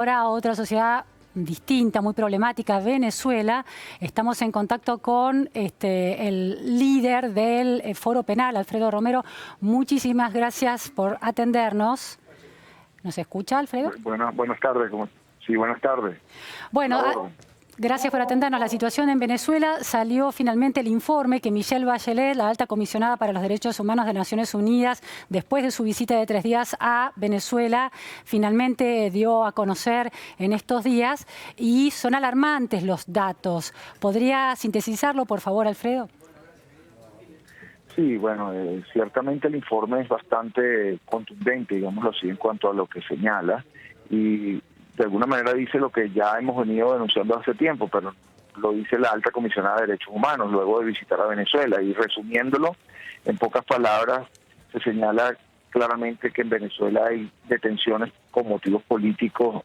Ahora a otra sociedad distinta, muy problemática, Venezuela. Estamos en contacto con el líder del Foro Penal, Alfredo Romero. Muchísimas gracias por atendernos. ¿Nos escucha, Alfredo? Buenas tardes. Sí, buenas tardes. Bueno, gracias por atendernos. La situación en Venezuela, salió finalmente el informe que Michelle Bachelet, la alta comisionada para los derechos humanos de Naciones Unidas, después de su visita de 3 días a Venezuela, finalmente dio a conocer en estos días, y son alarmantes los datos. ¿Podría sintetizarlo, por favor, Alfredo? Sí, bueno, ciertamente el informe es bastante contundente, digámoslo así, en cuanto a lo que señala, y de alguna manera dice lo que ya hemos venido denunciando hace tiempo, pero lo dice la alta comisionada de derechos humanos luego de visitar a Venezuela. Y resumiéndolo, en pocas palabras, se señala claramente que en Venezuela hay detenciones con motivos políticos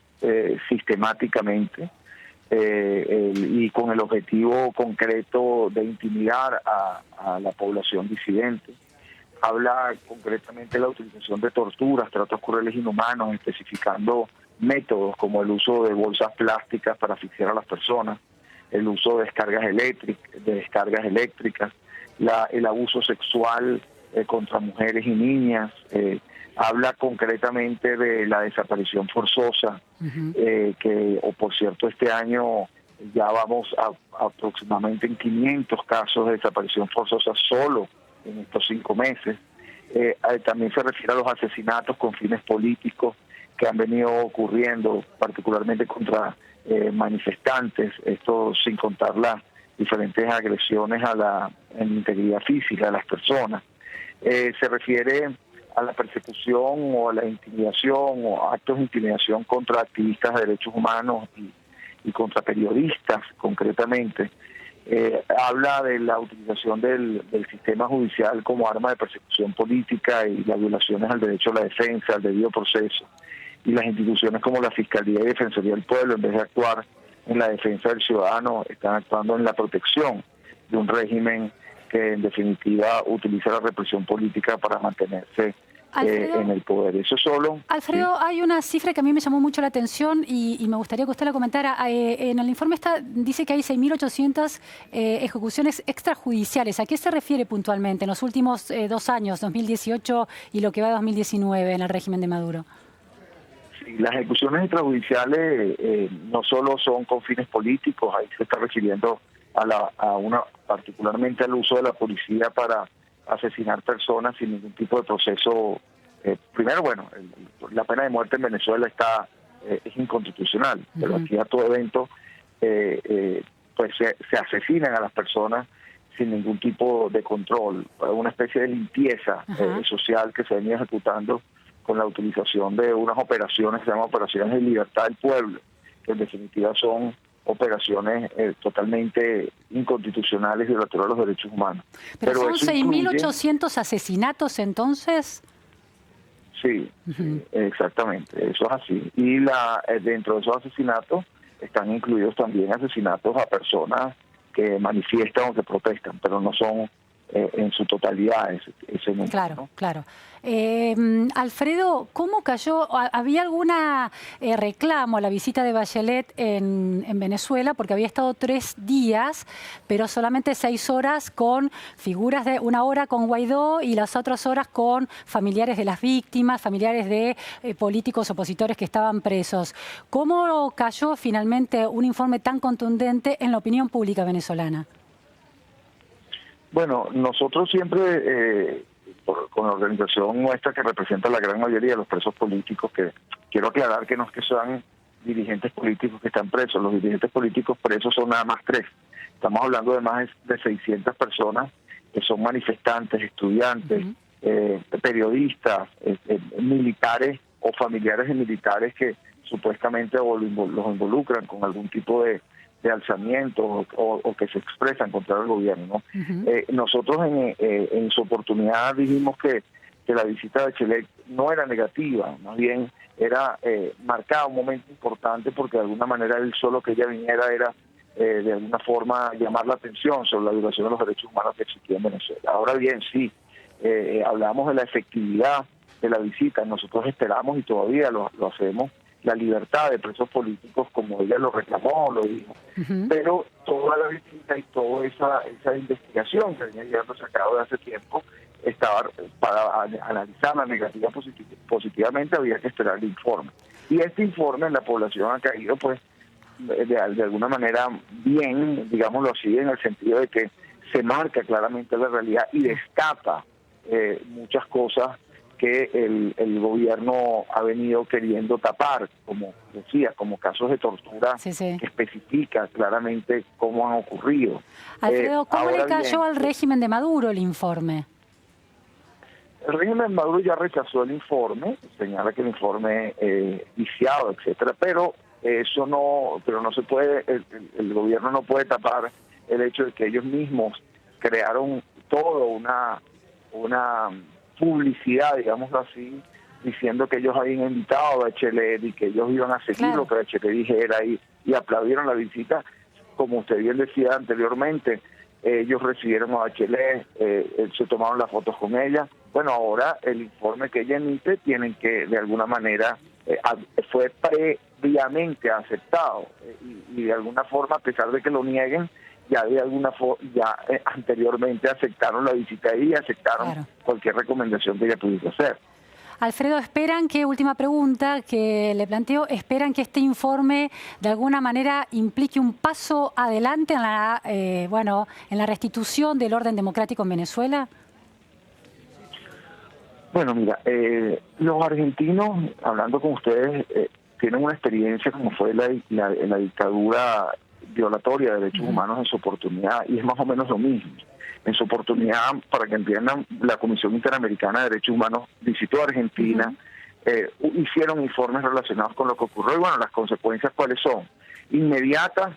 sistemáticamente, y con el objetivo concreto de intimidar a la población disidente. Habla concretamente de la utilización de torturas, tratos crueles, inhumanos, especificando métodos como el uso de bolsas plásticas para asfixiar a las personas, el uso de descargas eléctricas, el abuso sexual contra mujeres y niñas. Habla concretamente de la desaparición forzosa, por cierto, este año ya vamos aproximadamente en 500 casos de desaparición forzosa solo en estos 5 meses. También se refiere a los asesinatos con fines políticos que han venido ocurriendo, particularmente contra manifestantes, esto sin contar las diferentes agresiones a la integridad física de las personas. Se refiere a la persecución o a la intimidación o actos de intimidación contra activistas de derechos humanos y contra periodistas, concretamente. Habla de la utilización del sistema judicial como arma de persecución política y las violaciones al derecho a la defensa, al debido proceso. Y las instituciones como la Fiscalía y Defensoría del Pueblo, en vez de actuar en la defensa del ciudadano, están actuando en la protección de un régimen que en definitiva utiliza la represión política para mantenerse en el poder. Eso solo. Alfredo, ¿sí? Hay una cifra que a mí me llamó mucho la atención y me gustaría que usted la comentara. En el informe dice que hay 6.800 ejecuciones extrajudiciales. ¿A qué se refiere puntualmente en los últimos 2 años, 2018 y lo que va de 2019 en el régimen de Maduro? Sí, las ejecuciones extrajudiciales no solo son con fines políticos, ahí se está refiriendo particularmente al uso de la policía para asesinar personas sin ningún tipo de proceso. Primero, bueno, la pena de muerte en Venezuela es inconstitucional, pero aquí a todo evento pues se asesinan a las personas sin ningún tipo de control, una especie de limpieza social que se venía ejecutando con la utilización de unas operaciones que se llaman operaciones de libertad del pueblo, que en definitiva son operaciones totalmente inconstitucionales y violatorias de los derechos humanos. ¿Pero son 6.800 asesinatos entonces? Sí, exactamente, eso es así. Y dentro de esos asesinatos están incluidos también asesinatos a personas que manifiestan o que protestan, pero no son en su totalidad ese número. Claro, ¿no? claro. Alfredo, ¿cómo cayó? ¿Había alguna reclamo a la visita de Bachelet en Venezuela? Porque había estado 3 días, pero solamente 6 horas con figuras de 1 hora con Guaidó y las otras horas con familiares de las víctimas, familiares de políticos opositores que estaban presos. ¿Cómo cayó finalmente un informe tan contundente en la opinión pública venezolana? Bueno, nosotros siempre, con la organización nuestra que representa la gran mayoría de los presos políticos, que quiero aclarar que no es que sean dirigentes políticos que están presos, los dirigentes políticos presos son nada más 3. Estamos hablando de más de 600 personas que son manifestantes, estudiantes, periodistas, militares o familiares de militares que supuestamente los involucran con algún tipo de alzamientos o que se expresan contra el gobierno, ¿no? Nosotros en su oportunidad dijimos que la visita de Bachelet no era negativa, más bien era marcaba un momento importante porque de alguna manera el solo que ella viniera era de alguna forma llamar la atención sobre la violación de los derechos humanos que existía en Venezuela. Ahora bien, sí, hablamos de la efectividad de la visita, nosotros esperamos y todavía lo hacemos, la libertad de presos políticos como ella lo reclamó, lo dijo. Pero toda la visita y toda esa investigación que venía llevándose a cabo de hace tiempo, estaba para analizarla negativa positivamente, había que esperar el informe. Y este informe en la población ha caído, pues, de alguna manera bien, digámoslo así, en el sentido de que se marca claramente la realidad y destapa muchas cosas que el gobierno ha venido queriendo tapar, como decía, como casos de tortura que especifica claramente cómo han ocurrido. Alfredo, ¿cómo le cayó al régimen de Maduro el informe? El régimen de Maduro ya rechazó el informe, señala que el informe viciado, etcétera, pero eso no se puede, el gobierno no puede tapar el hecho de que ellos mismos crearon toda una publicidad, digámoslo así, diciendo que ellos habían invitado a Bachelet y que ellos iban a seguir lo que Bachelet dijera y aplaudieron la visita. Como usted bien decía anteriormente, ellos recibieron a Bachelet, se tomaron las fotos con ella. Bueno, ahora el informe que ella emite tienen que, de alguna manera, fue previamente aceptado y de alguna forma, a pesar de que lo nieguen, ya de alguna forma, anteriormente aceptaron la visita y aceptaron cualquier recomendación que ella pudiese hacer. Alfredo, esperan que, última pregunta que le planteo, esperan que este informe de alguna manera implique un paso adelante en la restitución del orden democrático en Venezuela. Bueno, mira, los argentinos, hablando con ustedes, tienen una experiencia como fue la dictadura violatoria de derechos humanos en su oportunidad, y es más o menos lo mismo. En su oportunidad, para que entiendan, la Comisión Interamericana de Derechos Humanos visitó a Argentina, hicieron informes relacionados con lo que ocurrió, y bueno, las consecuencias cuáles son. Inmediatas,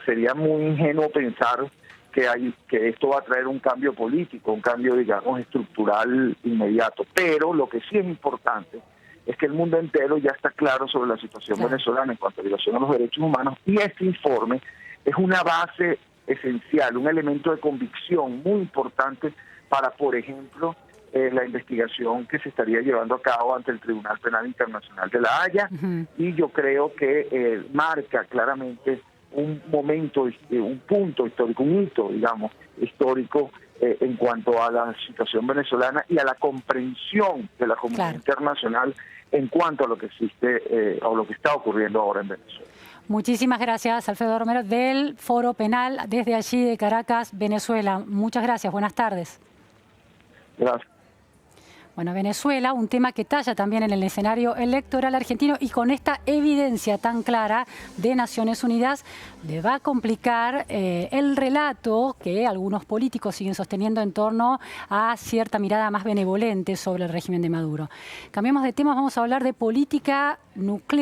sería muy ingenuo pensar que esto va a traer un cambio político, un cambio, digamos, estructural inmediato. Pero lo que sí es importante es que el mundo entero ya está claro sobre la situación venezolana en cuanto a violación a los derechos humanos, y este informe es una base esencial, un elemento de convicción muy importante para, por ejemplo, la investigación que se estaría llevando a cabo ante el Tribunal Penal Internacional de La Haya, y yo creo que marca claramente un momento, un punto histórico, un hito, digamos, histórico en cuanto a la situación venezolana y a la comprensión de la comunidad internacional en cuanto a lo que existe o lo que está ocurriendo ahora en Venezuela. Muchísimas gracias, Alfredo Romero, del Foro Penal, desde allí de Caracas, Venezuela. Muchas gracias, buenas tardes. Gracias. Bueno, Venezuela, un tema que talla también en el escenario electoral argentino, y con esta evidencia tan clara de Naciones Unidas le va a complicar el relato que algunos políticos siguen sosteniendo en torno a cierta mirada más benevolente sobre el régimen de Maduro. Cambiamos de tema, vamos a hablar de política nuclear.